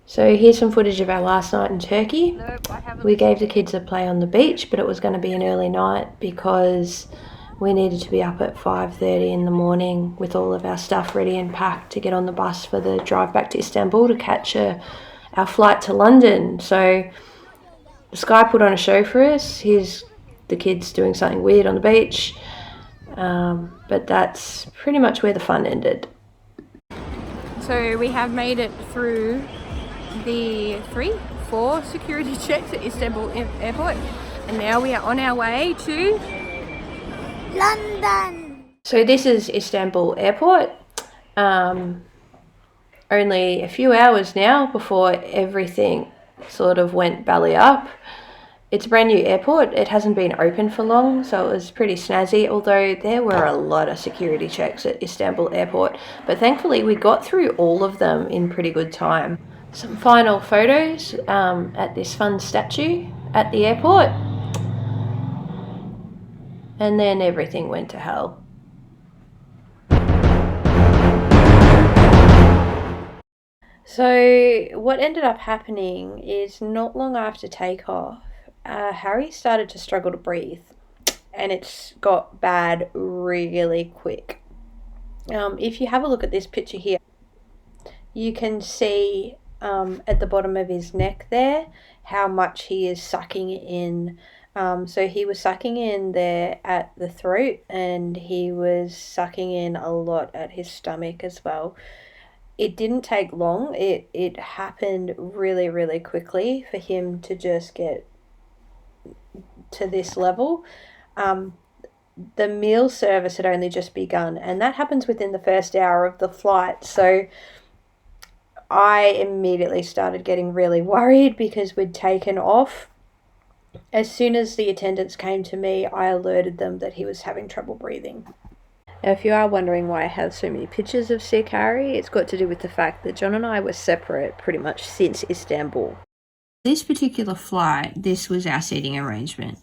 So here's some footage of our last night in Turkey. We gave the kids a play on the beach, but it was going to be an early night because we needed to be up at 5:30 in the morning with all of our stuff ready and packed to get on the bus for the drive back to Istanbul to catch our flight to London. So Sky put on a show for us. Here's the kids doing something weird on the beach. But that's pretty much where the fun ended. So we have made it through the 4 security checks at Istanbul Airport, and now we are on our way to London. So this is Istanbul Airport. Only a few hours now before everything sort of went belly up. It's a brand new airport. It hasn't been open for long, so it was pretty snazzy, although there were a lot of security checks at Istanbul Airport. But thankfully we got through all of them in pretty good time. Some final photos at this fun statue at the airport. And then everything went to hell. So what ended up happening is not long after takeoff, Harry started to struggle to breathe, and it's got bad really quick. If you have a look at this picture here, you can see at the bottom of his neck there how much he is sucking in. So he was sucking in there at the throat, and he was sucking in a lot at his stomach as well. It didn't take long. It happened really, really quickly for him to just get to this level. The meal service had only just begun, and that happens within the first hour of the flight. So I immediately started getting really worried because we'd taken off. As soon as the attendants came to me, I alerted them that he was having trouble breathing. Now, if you are wondering why I have so many pictures of sick Harry, it's got to do with the fact that John and I were separate pretty much since Istanbul. This particular flight, this was our seating arrangement.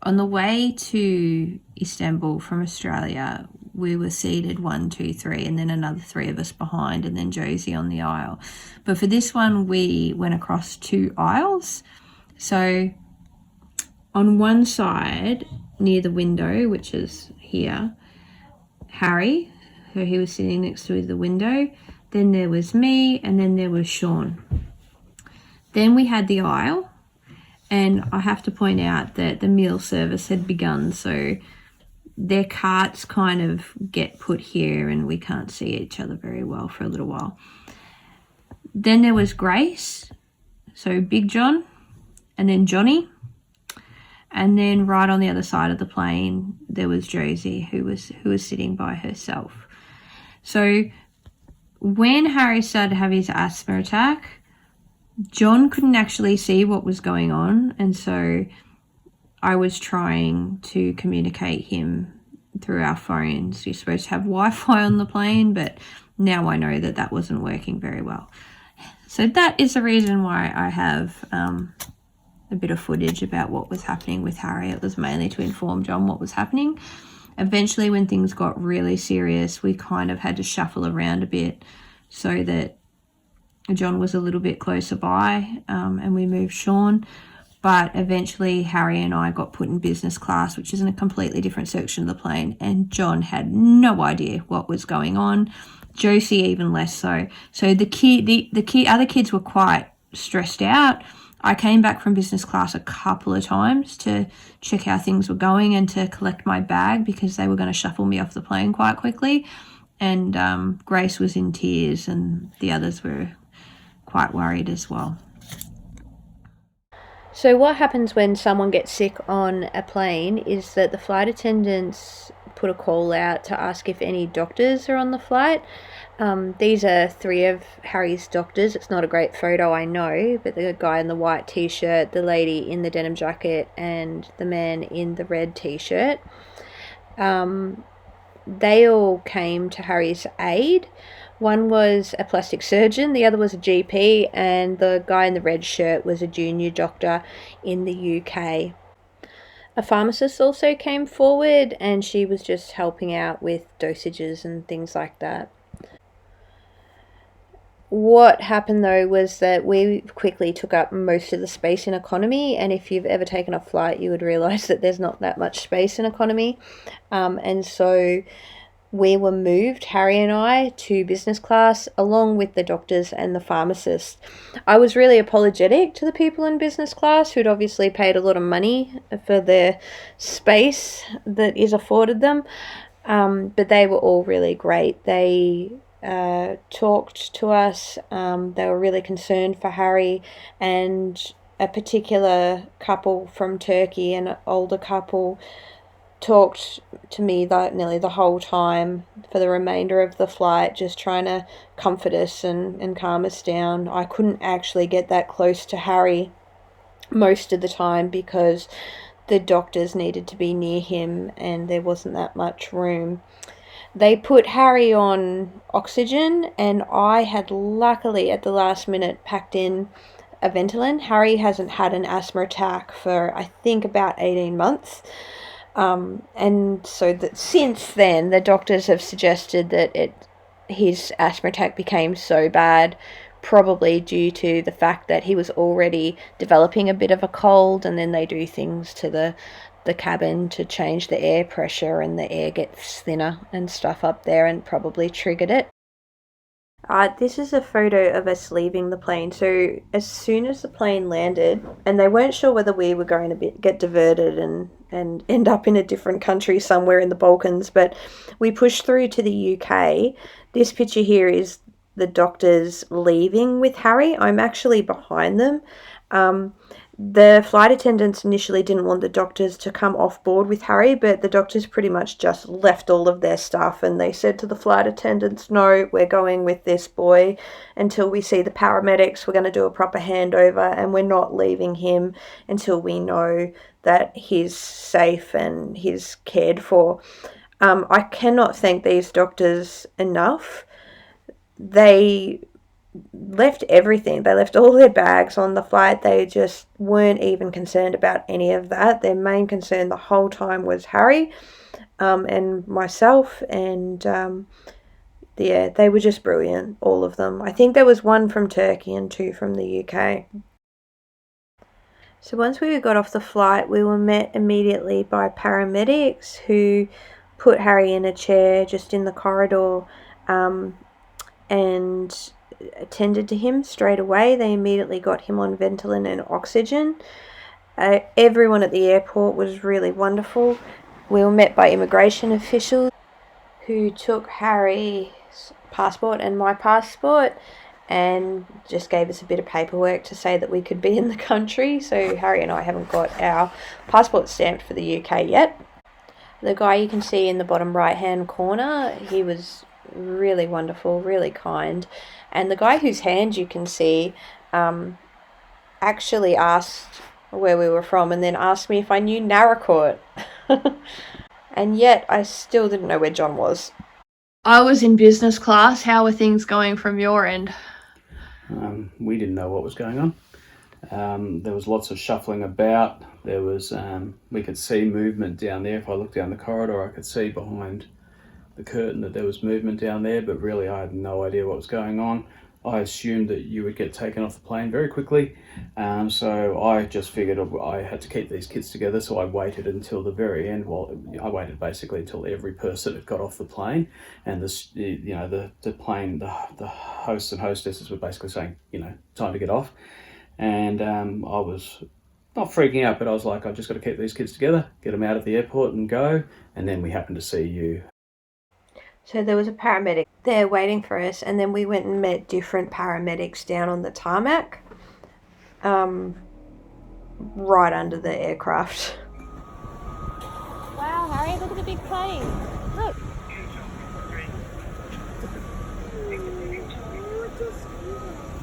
On the way to Istanbul from Australia, we were seated 1, 2, 3, and then another 3 of us behind, and then Josie on the aisle. But for this one, we went across 2 aisles. So on one side, near the window, which is here, Harry, so he was sitting next to the window. Then there was me, and then there was Sean. Then we had the aisle, and I have to point out that the meal service had begun, so their carts kind of get put here and we can't see each other very well for a little while. Then there was Grace, so Big John, and then Johnny. And then right on the other side of the plane, there was Josie, who was sitting by herself. So when Harry started to have his asthma attack, John couldn't actually see what was going on, and so I was trying to communicate him through our phones. You're supposed to have Wi-Fi on the plane, but now I know that that wasn't working very well. So that is the reason why I have a bit of footage about what was happening with Harry. It was mainly to inform John what was happening. Eventually, when things got really serious, we kind of had to shuffle around a bit so that John was a little bit closer by, and we moved Sean. But eventually Harry and I got put in business class, which is in a completely different section of the plane, and John had no idea what was going on. Josie even less so. So the other kids were quite stressed out. I came back from business class a couple of times to check how things were going and to collect my bag because they were going to shuffle me off the plane quite quickly. And Grace was in tears, and the others were quite worried as well. So what happens when someone gets sick on a plane is that the flight attendants put a call out to ask if any doctors are on the flight. These are 3 of Harry's doctors. It's not a great photo, I know, but the guy in the white t-shirt, the lady in the denim jacket, and the man in the red t-shirt. They all came to Harry's aid. One was a plastic surgeon, the other was a GP, and the guy in the red shirt was a junior doctor in the UK. A pharmacist also came forward, and she was just helping out with dosages and things like that. What happened though was that we quickly took up most of the space in economy, and if you've ever taken a flight, you would realise that there's not that much space in economy. And so we were moved, Harry and I, to business class along with the doctors and the pharmacist. I was really apologetic to the people in business class who'd obviously paid a lot of money for their space that is afforded them, but they were all really great. They talked to us. They were really concerned for Harry, and a particular couple from Turkey, an older couple, talked to me nearly the whole time for the remainder of the flight, just trying to comfort us and calm us down. I couldn't actually get that close to Harry most of the time because the doctors needed to be near him and there wasn't that much room. They put Harry on oxygen, and I had luckily at the last minute packed in a Ventolin. Harry hasn't had an asthma attack for I think about 18 months. And so that since then, the doctors have suggested that his asthma attack became so bad, probably due to the fact that he was already developing a bit of a cold, and then they do things to the cabin to change the air pressure, and the air gets thinner and stuff up there, and probably triggered it. This is a photo of us leaving the plane. So as soon as the plane landed, and they weren't sure whether we were going to get diverted and end up in a different country somewhere in the Balkans, but we pushed through to the UK. This picture here is the doctors leaving with Harry. I'm actually behind them. The flight attendants initially didn't want the doctors to come off board with Harry, but the doctors pretty much just left all of their stuff, and they said to the flight attendants, no, we're going with this boy until we see the paramedics. We're going to do a proper handover, and we're not leaving him until we know that he's safe and he's cared for. I cannot thank these doctors enough. They left everything. They left all their bags on the flight. They just weren't even concerned about any of that. Their main concern the whole time was Harry and myself, and yeah, they were just brilliant, all of them. I think there was one from Turkey and 2 from the UK. So once we got off the flight, we were met immediately by paramedics who put Harry in a chair just in the corridor and attended to him straight away. They immediately got him on Ventolin and oxygen. Everyone at the airport was really wonderful. We were met by immigration officials who took Harry's passport and my passport and just gave us a bit of paperwork to say that we could be in the country. So Harry and I haven't got our passport stamped for the UK yet. The guy you can see in the bottom right hand corner, he was really wonderful, really kind. And the guy whose hand you can see actually asked where we were from and then asked me if I knew Naracoorte. And yet I still didn't know where John was. I was in business class. How are things going from your end? We didn't know what was going on. There was lots of shuffling about. There was, we could see movement down there. If I looked down the corridor, I could see behind the curtain that there was movement down there, but really I had no idea what was going on. I assumed that you would get taken off the plane very quickly, so I just figured I had to keep these kids together, so I waited until the very end. I waited basically until every person had got off the plane, and the plane, the hosts and hostesses were basically saying, time to get off. And I was not freaking out, but I was like, I just got to keep these kids together, get them out of the airport and go. And then we happened to see you. So there was a paramedic there waiting for us, and then we went and met different paramedics down on the tarmac, right under the aircraft. Wow, Harry, look at the big plane. Look.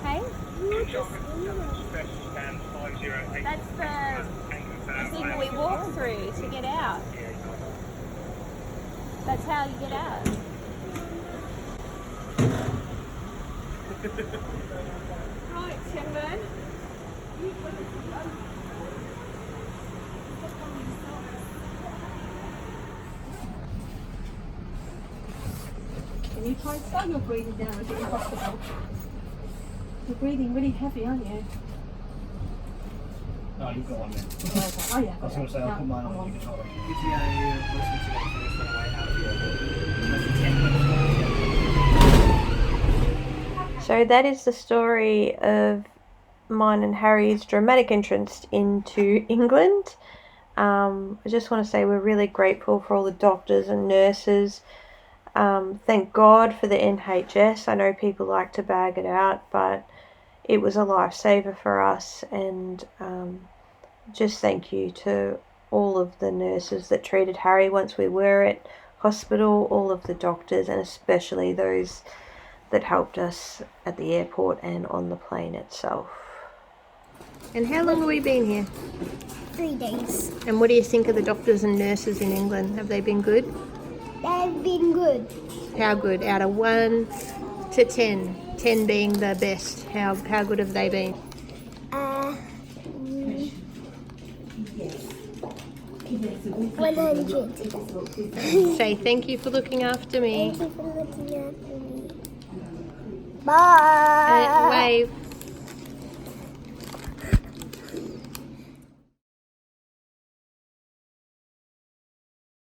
Hey? That's the thing that we walk through to get out. That's how you get out. Right, Timber. Can you try and start your breathing down and get in hospital? You're breathing really heavy, aren't you? Oh, you've got one then. Oh yeah. I was going to say, I'll put mine on you control it. So that is the story of mine and Harry's dramatic entrance into England. I just want to say we're really grateful for all the doctors and nurses. Thank God for the NHS. I know people like to bag it out, but it was a lifesaver for us. And just thank you to all of the nurses that treated Harry once we were at hospital, all of the doctors, and especially those that helped us at the airport and on the plane itself. And how long have we been here? 3 days. And what do you think of the doctors and nurses in England? Have they been good? They've been good. How good? Out of 1 to 10, 10 being the best. How good have they been? 100. Say thank you for looking after me. Thank you for looking after me. Bye. Wave.